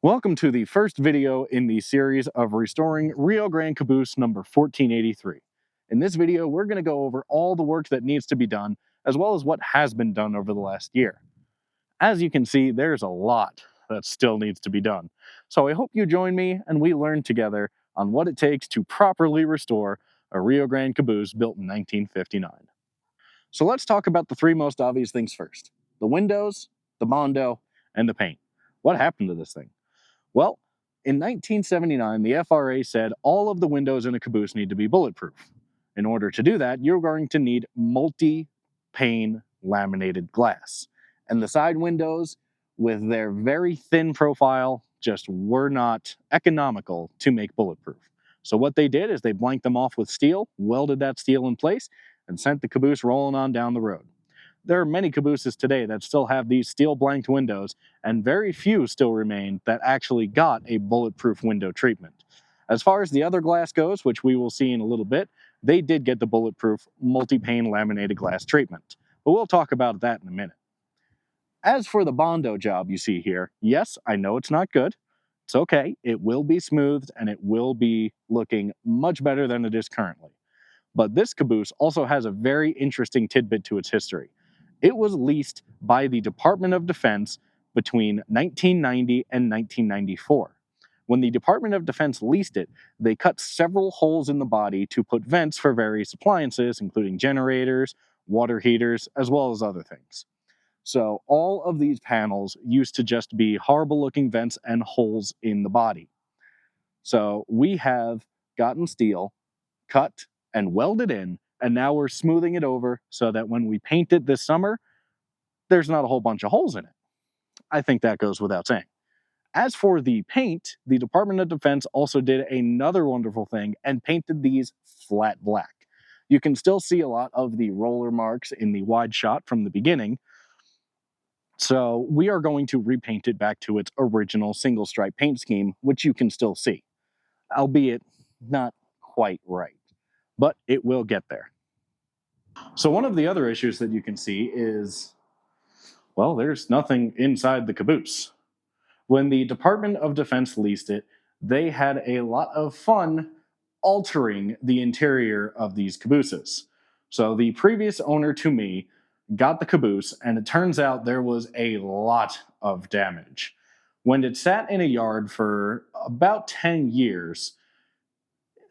Welcome to the first video in the series of restoring Rio Grande Caboose number 1483. In this video, we're going to go over all the work that needs to be done, as well as what has been done over the last year. As you can see, there's a lot that still needs to be done. So I hope you join me and we learn together on what it takes to properly restore a Rio Grande Caboose built in 1959. So let's talk about the three most obvious things first: the windows, the Bondo, and the paint. What happened to this thing? Well, in 1979, the FRA said all of the windows in a caboose need to be bulletproof. In order to do that, you're going to need multi-pane laminated glass. And the side windows, with their very thin profile, just were not economical to make bulletproof. So what they did is they blanked them off with steel, welded that steel in place, and sent the caboose rolling on down the road. There are many cabooses today that still have these steel blanked windows, and very few still remain that actually got a bulletproof window treatment. As far as the other glass goes, which we will see in a little bit, they did get the bulletproof multi-pane laminated glass treatment. But we'll talk about that in a minute. As for the Bondo job you see here, yes, I know it's not good. It's okay. It will be smoothed and it will be looking much better than it is currently. But this caboose also has a very interesting tidbit to its history. It was leased by the Department of Defense between 1990 and 1994. When the Department of Defense leased it, they cut several holes in the body to put vents for various appliances, including generators, water heaters, as well as other things. So all of these panels used to just be horrible looking vents and holes in the body. So we have gotten steel, cut, and welded in, and now we're smoothing it over so that when we paint it this summer, there's not a whole bunch of holes in it. I think that goes without saying. As for the paint, the Department of Defense also did another wonderful thing and painted these flat black. You can still see a lot of the roller marks in the wide shot from the beginning, so we are going to repaint it back to its original single stripe paint scheme, which you can still see, albeit not quite right, but it will get there. So one of the other issues that you can see is, well, there's nothing inside the caboose. When the Department of Defense leased it, they had a lot of fun altering the interior of these cabooses. So the previous owner to me got the caboose, and it turns out there was a lot of damage. When it sat in a yard for about 10 years,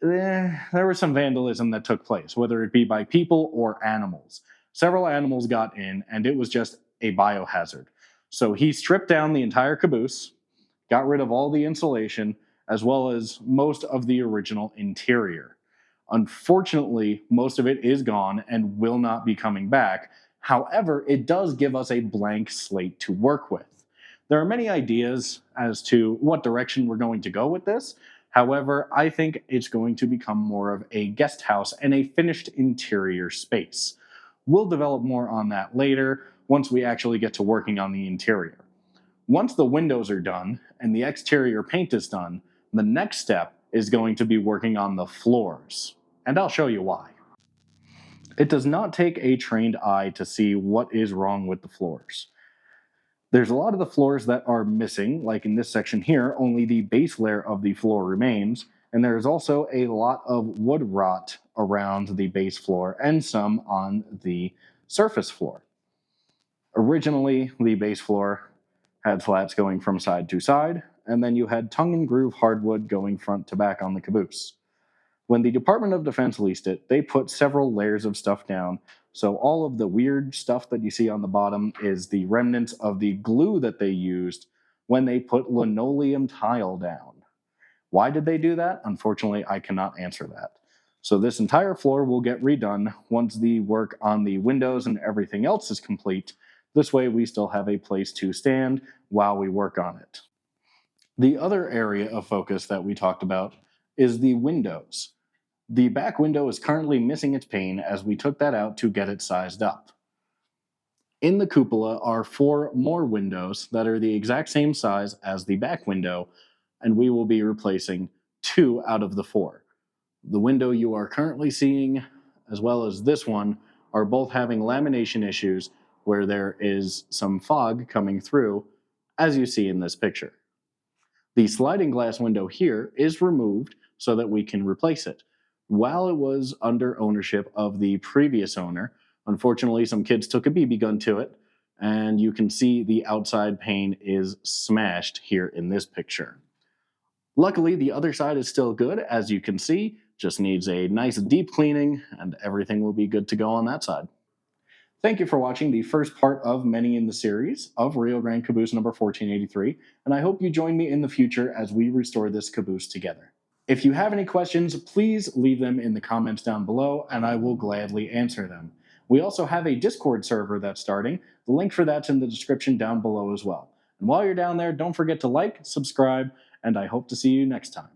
there was some vandalism that took place, whether it be by people or animals. Several animals got in, and it was just a biohazard. So he stripped down the entire caboose, got rid of all the insulation, as well as most of the original interior. Unfortunately, most of it is gone and will not be coming back. However, it does give us a blank slate to work with. There are many ideas as to what direction we're going to go with this. However, I think it's going to become more of a guest house and a finished interior space. We'll develop more on that later once we actually get to working on the interior. Once the windows are done and the exterior paint is done, the next step is going to be working on the floors. And I'll show you why. It does not take a trained eye to see what is wrong with the floors. There's a lot of the floors that are missing, like in this section here, only the base layer of the floor remains, and there's also a lot of wood rot around the base floor and some on the surface floor. Originally, the base floor had slats going from side to side, and then you had tongue and groove hardwood going front to back on the caboose. When the Department of Defense leased it, they put several layers of stuff down, so all of the weird stuff that you see on the bottom is the remnants of the glue that they used when they put linoleum tile down. Why did they do that? Unfortunately, I cannot answer that. So this entire floor will get redone once the work on the windows and everything else is complete. This way we still have a place to stand while we work on it. The other area of focus that we talked about is the windows. The back window is currently missing its pane as we took that out to get it sized up. In the cupola are 4 more windows that are the exact same size as the back window, and we will be replacing 2 out of the 4. The window you are currently seeing, as well as this one, are both having lamination issues where there is some fog coming through, as you see in this picture. The sliding glass window here is removed so that we can replace it. While it was under ownership of the previous owner, unfortunately, some kids took a BB gun to it, and you can see the outside pane is smashed here in this picture. Luckily, the other side is still good, as you can see, just needs a nice deep cleaning, and everything will be good to go on that side. Thank you for watching the first part of many in the series of Rio Grande Caboose number 1483, and I hope you join me in the future as we restore this caboose together. If you have any questions, please leave them in the comments down below, and I will gladly answer them. We also have a Discord server that's starting. The link for that's in the description down below as well. And while you're down there, don't forget to like, subscribe, and I hope to see you next time.